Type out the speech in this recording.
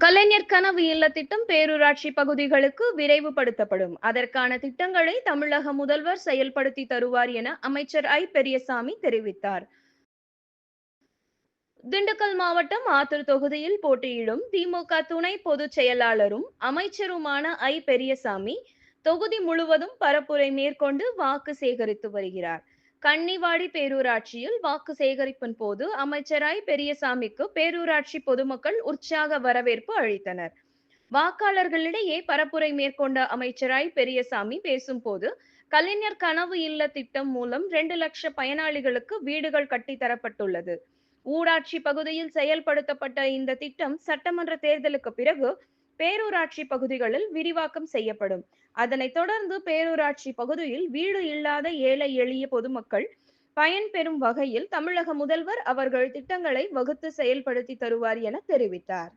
கலைஞர் கனவு இல்ல திட்டம் பேரூராட்சி பகுதிகளுக்கு விரைவுபடுத்தப்படும். அதற்கான திட்டங்களை தமிழக முதல்வர் செயல்படுத்தி தருவார் என அமைச்சர் ஐ. பெரியசாமி தெரிவித்தார். திண்டுக்கல் மாவட்டம் ஆத்தூர் தொகுதியில் போட்டியிடும் திமுக துணை பொதுச் செயலாளரும் அமைச்சருமான ஐ. பெரியசாமி தொகுதி முழுவதும் பரப்புரை மேற்கொண்டு வாக்கு சேகரித்து வருகிறார். கன்னிவாடி பேரூராட்சியில் வாக்கு சேகரிப்பின் போது அமைச்சர் ஐ. பெரியசாமிக்கு பேரூராட்சி பொதுமக்கள் உற்சாக வரவேற்பு அளித்தனர். வாக்காளர்களிடையே பரப்புரை மேற்கொண்ட அமைச்சர் ஐ. பெரியசாமி பேசும்போது, கலைஞர் கனவு இல்ல திட்டம் மூலம் 2,00,000 பயனாளிகளுக்கு வீடுகள் கட்டித்தரப்பட்டுள்ளது. ஊராட்சி பகுதியில் செயல்படுத்தப்பட்ட இந்த திட்டம் சட்டமன்ற தேர்தலுக்கு பிறகு பேரூராட்சி பகுதிகளில் விரிவாக்கம் செய்யப்படும். அதனைத் தொடர்ந்து பேரூராட்சி பகுதியில் வீடு இல்லாத ஏழை எளிய பொதுமக்கள் பயன்பெறும் வகையில் தமிழக முதல்வர் அவர்கள் திட்டங்களை வகுத்து செயல்படுத்தி தருவார் என தெரிவித்தார்.